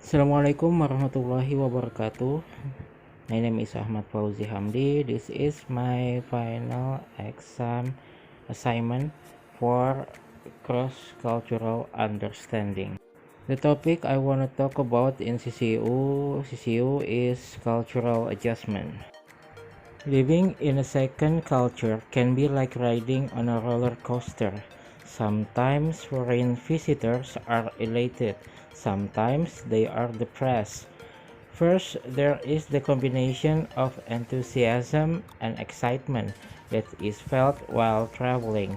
Assalamualaikum warahmatullahi wabarakatuh. My name is Ahmad Fauzi Hamdi. This is my final exam assignment for cross-cultural understanding. The topic I want to talk about in CCU is cultural adjustment. Living in a second culture can be like riding on a roller coaster. Sometimes foreign visitors are elated, sometimes they are depressed. First, there is the combination of enthusiasm and excitement that is felt while traveling.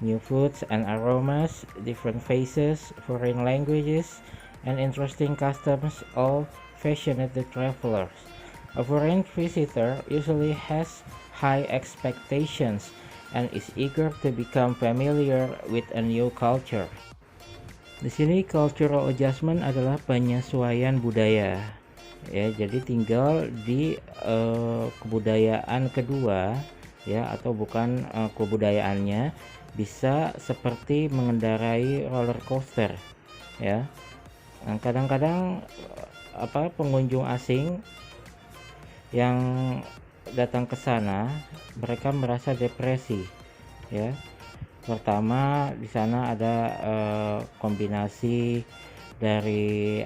New foods and aromas, different faces, foreign languages, and interesting customs all fascinate the travelers. A foreign visitor usually has high expectations and is eager to become familiar with a new culture. Di sini cultural adjustment adalah penyesuaian budaya. Ya, jadi tinggal di kebudayaan kedua ya atau bukan kebudayaannya bisa seperti mengendarai roller coaster ya. Nah, kadang-kadang pengunjung asing yang datang ke sana mereka merasa depresi ya. Pertama di sana ada kombinasi dari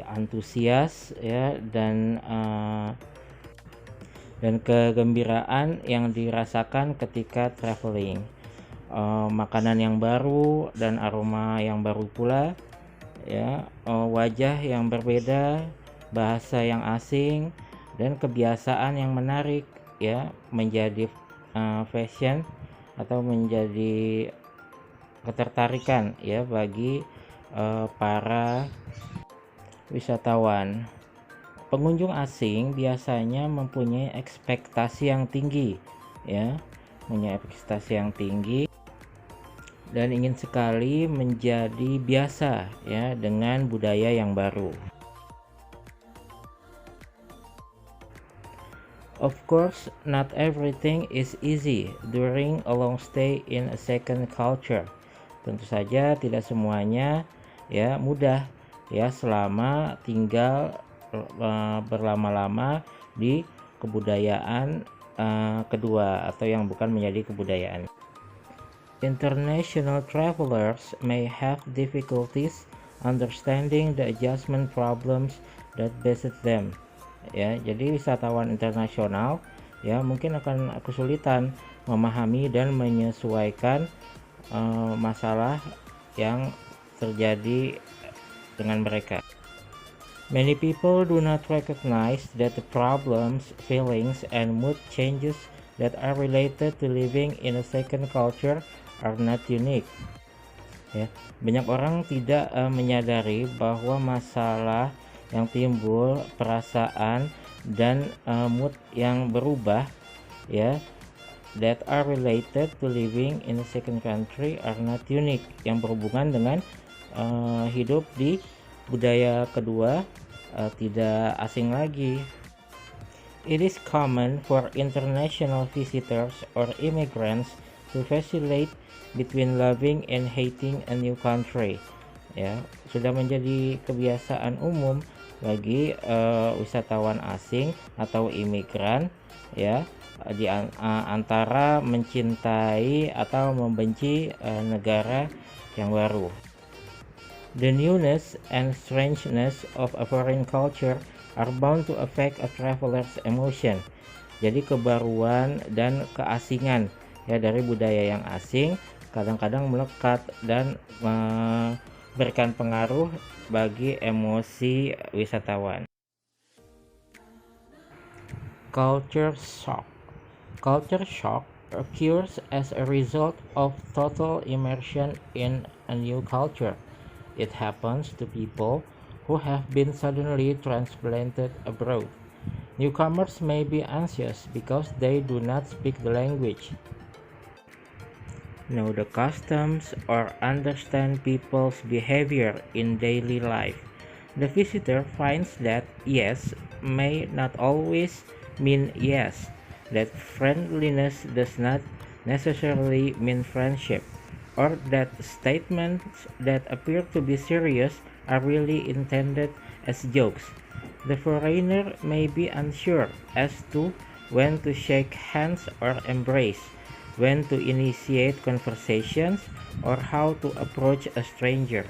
antusias ya dan kegembiraan yang dirasakan ketika traveling. Makanan yang baru dan aroma yang baru pula ya, wajah yang berbeda, bahasa yang asing, dan kebiasaan yang menarik ya menjadi fashion atau menjadi ketertarikan ya bagi para wisatawan. Pengunjung asing biasanya mempunyai ekspektasi yang tinggi ya, dan ingin sekali menjadi biasa ya dengan budaya yang baru. Of course, not everything is easy during a long stay in a second culture. Tentu saja tidak semuanya ya mudah ya selama tinggal berlama-lama di kebudayaan kedua atau yang bukan menjadi kebudayaan. International travelers may have difficulties understanding the adjustment problems that beset them. Ya, jadi wisatawan internasional ya mungkin akan kesulitan memahami dan menyesuaikan masalah yang terjadi dengan mereka. Many people do not recognize that the problems, feelings, and mood changes that are related to living in a second culture are not unique. Ya, banyak orang tidak menyadari bahwa masalah yang timbul, perasaan dan mood yang berubah ya that are related to living in a second country are not unique, yang berhubungan dengan hidup di budaya kedua tidak asing lagi. It is common for international visitors or immigrants to vacillate between loving and hating a new country. Ya, sudah menjadi kebiasaan umum bagi wisatawan asing atau imigran ya di antara mencintai atau membenci negara yang baru. The newness and strangeness of a foreign culture are bound to affect a traveler's emotion. Jadi kebaruan dan keasingan ya dari budaya yang asing kadang-kadang melekat dan memberikan pengaruh bagi emosi wisatawan. Culture shock. Culture shock occurs as a result of total immersion in a new culture. It happens to people who have been suddenly transplanted abroad. Newcomers may be anxious because they do not speak the language, know the customs, or understand people's behavior in daily life. The visitor finds that yes may not always mean yes, that friendliness does not necessarily mean friendship, or that statements that appear to be serious are really intended as jokes. The foreigner may be unsure as to when to shake hands or embrace, when to initiate conversations, or how to approach a stranger.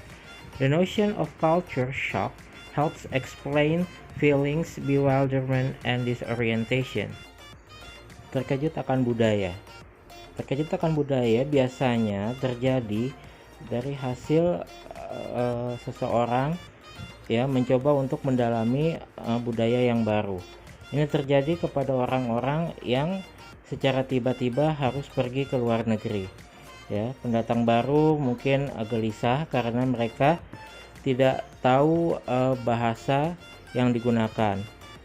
The notion of culture shock helps explain feelings, bewilderment, and disorientation. Terkejut akan budaya. Terkejut akan budaya biasanya terjadi dari hasil seseorang mencoba untuk mendalami budaya yang baru. Ini terjadi kepada orang-orang yang secara tiba-tiba harus pergi ke luar negeri. Pendatang baru mungkin gelisah karena mereka tidak tahu bahasa yang digunakan,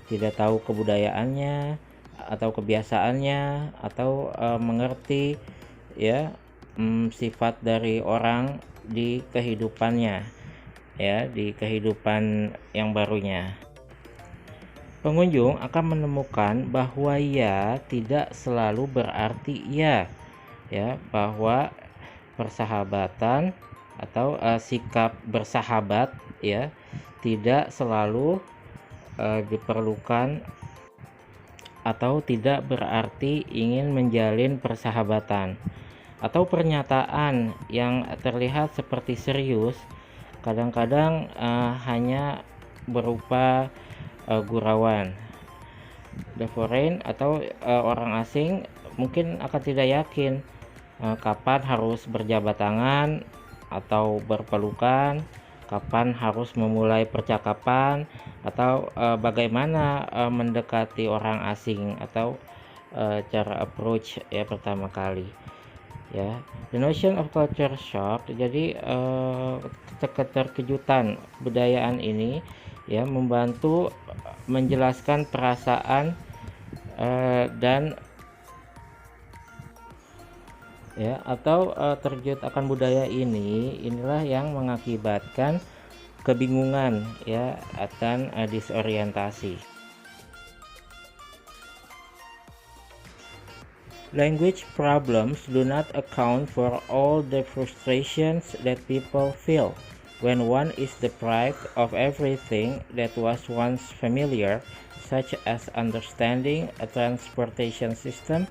tidak tahu kebudayaannya atau kebiasaannya, atau mengerti sifat dari orang di kehidupannya, di kehidupan yang barunya. Pengunjung akan menemukan bahwa ya tidak selalu berarti ya, bahwa persahabatan atau sikap bersahabat tidak selalu diperlukan atau tidak berarti ingin menjalin persahabatan, atau pernyataan yang terlihat seperti serius kadang-kadang hanya berupa gurauan. The foreign atau orang asing mungkin akan tidak yakin kapan harus berjabat tangan atau berpelukan, kapan harus memulai percakapan, atau bagaimana mendekati orang asing, atau cara approach pertama kali. The notion of culture shock, jadi keterkejutan budayaan ini membantu menjelaskan perasaan dan atau terkejut akan budaya inilah yang mengakibatkan kebingungan akan disorientasi. Language problems do not account for all the frustrations that people feel when one is deprived of everything that was once familiar, such as understanding a transportation system,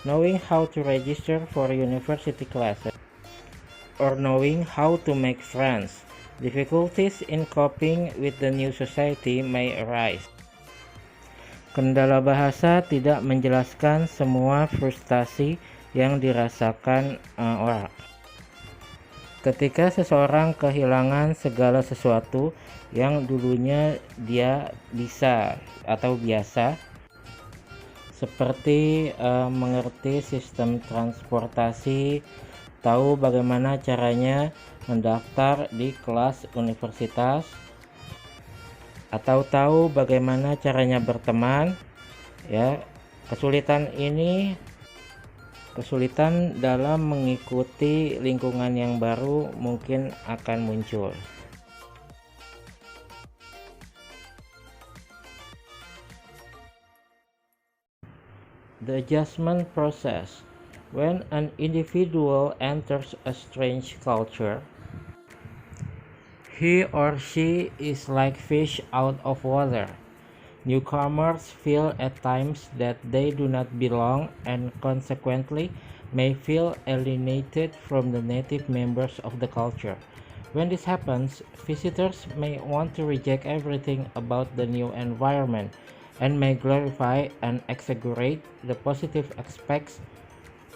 knowing how to register for university classes, or knowing how to make friends. Difficulties in coping with the new society may arise. Kendala bahasa tidak menjelaskan semua frustasi yang dirasakan orang. Ketika seseorang kehilangan segala sesuatu yang dulunya dia bisa atau biasa, seperti mengerti sistem transportasi, tahu bagaimana caranya mendaftar di kelas universitas, atau tahu bagaimana caranya berteman, kesulitan dalam mengikuti lingkungan yang baru mungkin akan muncul. The adjustment process. When an individual enters a strange culture, he or she is like fish out of water. Newcomers feel at times that they do not belong and consequently may feel alienated from the native members of the culture. When this happens, visitors may want to reject everything about the new environment and may glorify and exaggerate the positive aspects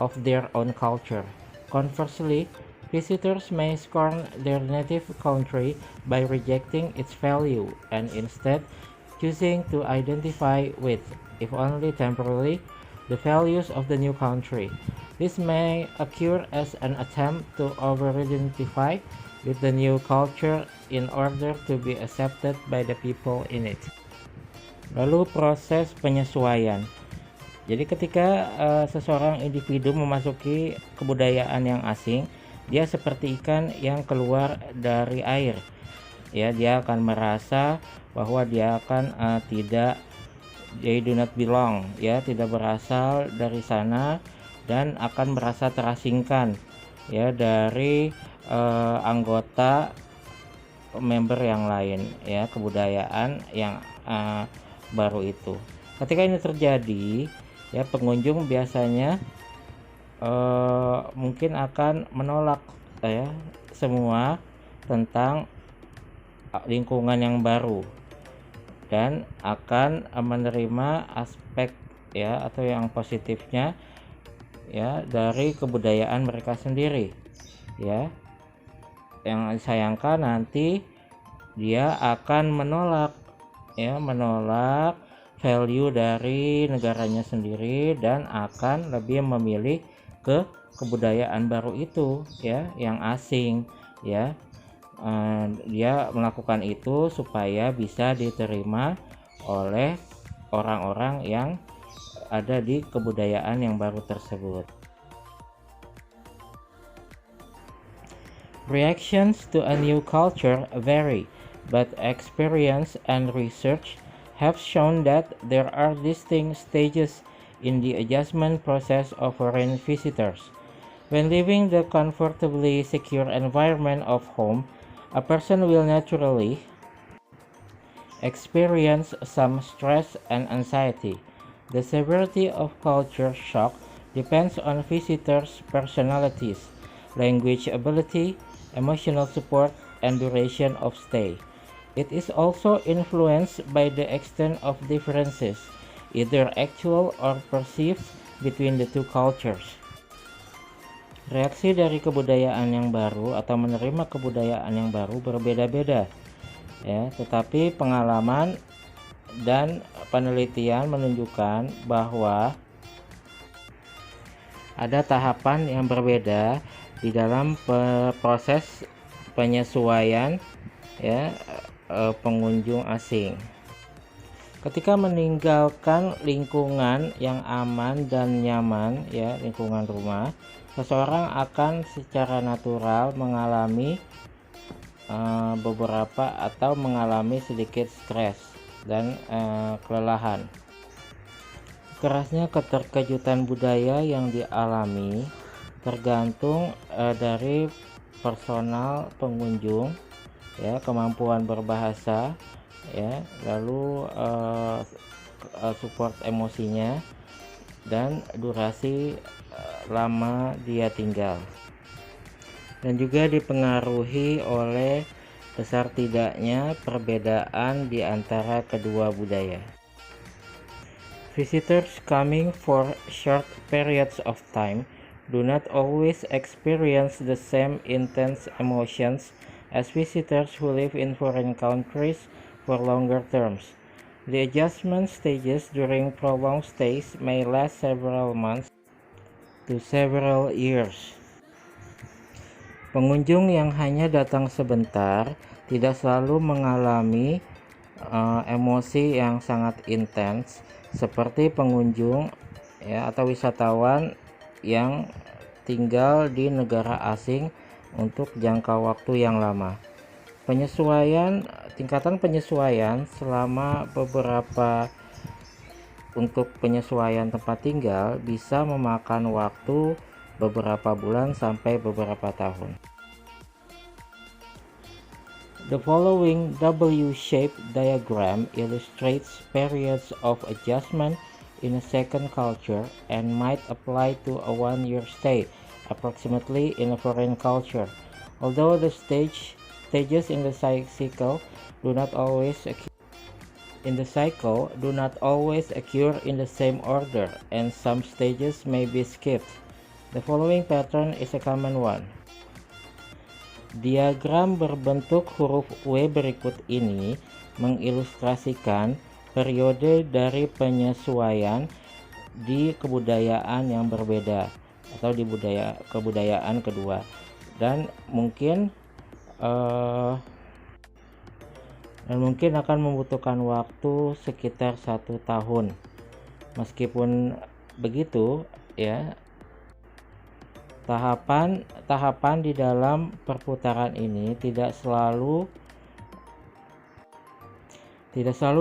of their own culture. Conversely, visitors may scorn their native country by rejecting its value and instead choosing to identify with, if only temporarily, the values of the new country. This may occur as an attempt to over-identify with the new culture in order to be accepted by the people in it. Lalu proses penyesuaian. Jadi ketika seseorang individu memasuki kebudayaan yang asing, dia seperti ikan yang keluar dari air. Dia akan merasa bahwa dia akan they do not belong, tidak berasal dari sana dan akan merasa terasingkan ya dari anggota member yang lain, ya kebudayaan yang baru itu. Ketika ini terjadi, ya pengunjung biasanya mungkin akan menolak ya semua tentang lingkungan yang baru dan akan menerima aspek ya atau yang positifnya ya dari kebudayaan mereka sendiri. Ya, yang disayangkan nanti dia akan menolak value dari negaranya sendiri dan akan lebih memilih ke kebudayaan baru itu ya yang asing ya. Dia melakukan itu supaya bisa diterima oleh orang-orang yang ada di kebudayaan yang baru tersebut. Reactions to a new culture vary, but experience and research have shown that there are distinct stages in the adjustment process of foreign visitors. When leaving the comfortably secure environment of home, a person will naturally experience some stress and anxiety. The severity of culture shock depends on visitors' personalities, language ability, emotional support, and duration of stay. It is also influenced by the extent of differences, either actual or perceived, between the two cultures. Reaksi dari kebudayaan yang baru atau menerima kebudayaan yang baru berbeda-beda, ya. Tetapi pengalaman dan penelitian menunjukkan bahwa ada tahapan yang berbeda di dalam proses penyesuaian ya pengunjung asing. Ketika meninggalkan lingkungan yang aman dan nyaman ya lingkungan rumah, seseorang akan secara natural mengalami beberapa atau mengalami sedikit stres dan kelelahan. Kerasnya keterkejutan budaya yang dialami tergantung dari personal pengunjung ya, kemampuan berbahasa ya, lalu support emosinya dan durasi lama dia tinggal, dan juga dipengaruhi oleh besar tidaknya perbedaan di antara kedua budaya. Visitors coming for short periods of time do not always experience the same intense emotions as visitors who live in foreign countries for longer terms. The adjustment stages during prolonged stays may last several months to several years. Pengunjung yang hanya datang sebentar tidak selalu mengalami emosi yang sangat intens seperti pengunjung ya atau wisatawan yang tinggal di negara asing untuk jangka waktu yang lama. Tingkatan penyesuaian selama untuk penyesuaian tempat tinggal bisa memakan waktu beberapa bulan sampai beberapa tahun. The following W-shaped diagram illustrates periods of adjustment in a second culture and might apply to a 1-year stay approximately in a foreign culture. Although the stages in the cycle do not always occur in the same order, and some stages may be skipped. The following pattern is a common one. Diagram berbentuk huruf W berikut ini mengilustrasikan periode dari penyesuaian di kebudayaan yang berbeda atau di kebudayaan kedua, dan mungkin akan membutuhkan waktu sekitar 1 tahun. Meskipun begitu ya, tahapan di dalam perputaran ini tidak selalu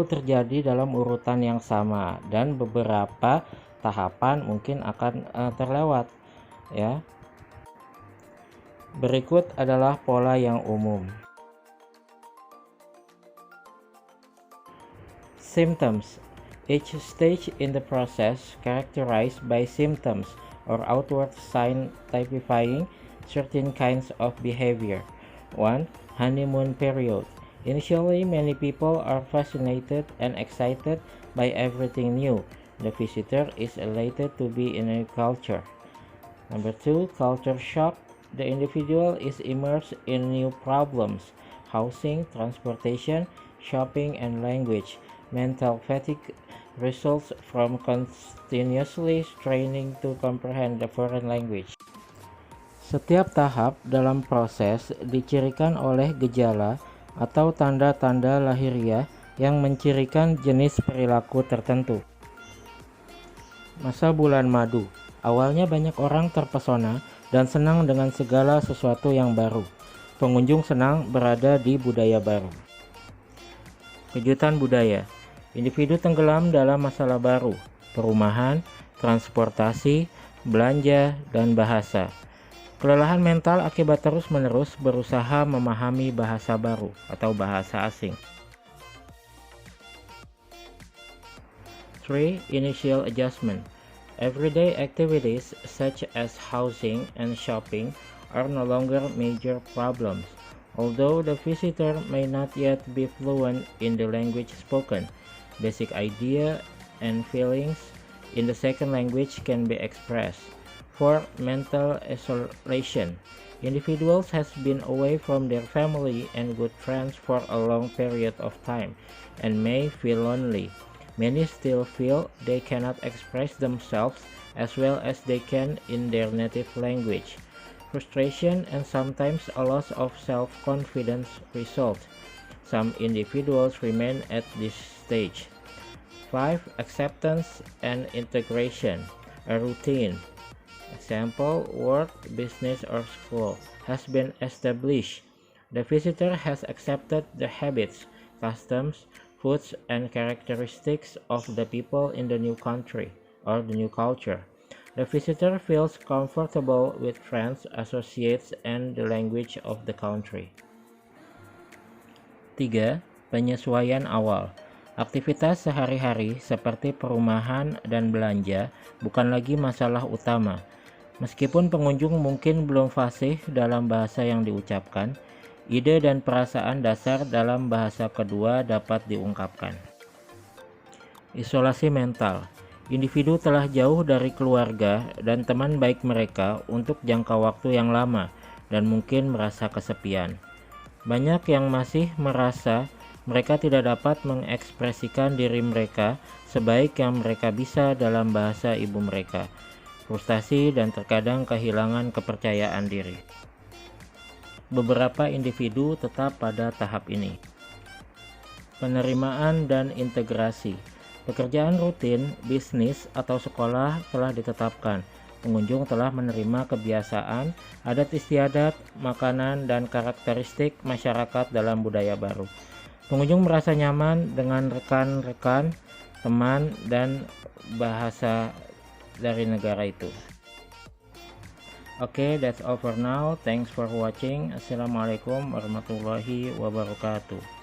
terjadi dalam urutan yang sama, dan beberapa tahapan mungkin akan terlewat ya. Berikut adalah pola yang umum. Symptoms. Each stage in the process characterized by symptoms or outward sign typifying certain kinds of behavior. 1. Honeymoon period. Initially, many people are fascinated and excited by everything new. The visitor is elated to be in a culture. Number 2. Culture shock. The individual is immersed in new problems: housing, transportation, shopping, and language. Mental fatigue results from continuously straining to comprehend the foreign language. Setiap tahap dalam proses dicirikan oleh gejala atau tanda-tanda lahiriah yang mencirikan jenis perilaku tertentu. Masa bulan madu. Awalnya banyak orang terpesona dan senang dengan segala sesuatu yang baru. Pengunjung senang berada di budaya baru. Kejutan budaya. Individu tenggelam dalam masalah baru, perumahan, transportasi, belanja, dan bahasa. Kelelahan mental akibat terus-menerus berusaha memahami bahasa baru atau bahasa asing. 3. Initial adjustment. Everyday activities such as housing and shopping are no longer major problems. Although the visitor may not yet be fluent in the language spoken, basic idea and feelings in the second language can be expressed. 4. Mental isolation. Individuals has been away from their family and good friends for a long period of time and may feel lonely. Many still feel they cannot express themselves as well as they can in their native language. Frustration and sometimes a loss of self-confidence result. Some individuals remain at this stage. 5. Acceptance and integration. A routine, example, work, business, or school, has been established. The visitor has accepted the habits, customs, foods, and characteristics of the people in the new country or the new culture. The visitor feels comfortable with friends, associates, and the language of the country. 3. Penyesuaian awal. Aktivitas sehari-hari seperti perumahan dan belanja bukan lagi masalah utama. Meskipun pengunjung mungkin belum fasih dalam bahasa yang diucapkan, ide dan perasaan dasar dalam bahasa kedua dapat diungkapkan. Isolasi mental. Individu telah jauh dari keluarga dan teman baik mereka untuk jangka waktu yang lama dan mungkin merasa kesepian. Banyak yang masih merasa mereka tidak dapat mengekspresikan diri mereka sebaik yang mereka bisa dalam bahasa ibu mereka. Frustasi dan terkadang kehilangan kepercayaan diri. Beberapa individu tetap pada tahap ini. Penerimaan dan integrasi. Pekerjaan rutin, bisnis, atau sekolah telah ditetapkan. Pengunjung telah menerima kebiasaan, adat istiadat, makanan, dan karakteristik masyarakat dalam budaya baru. Pengunjung merasa nyaman dengan rekan-rekan, teman, dan bahasa dari negara itu. Okay, that's all for now. Thanks for watching. Assalamualaikum warahmatullahi wabarakatuh.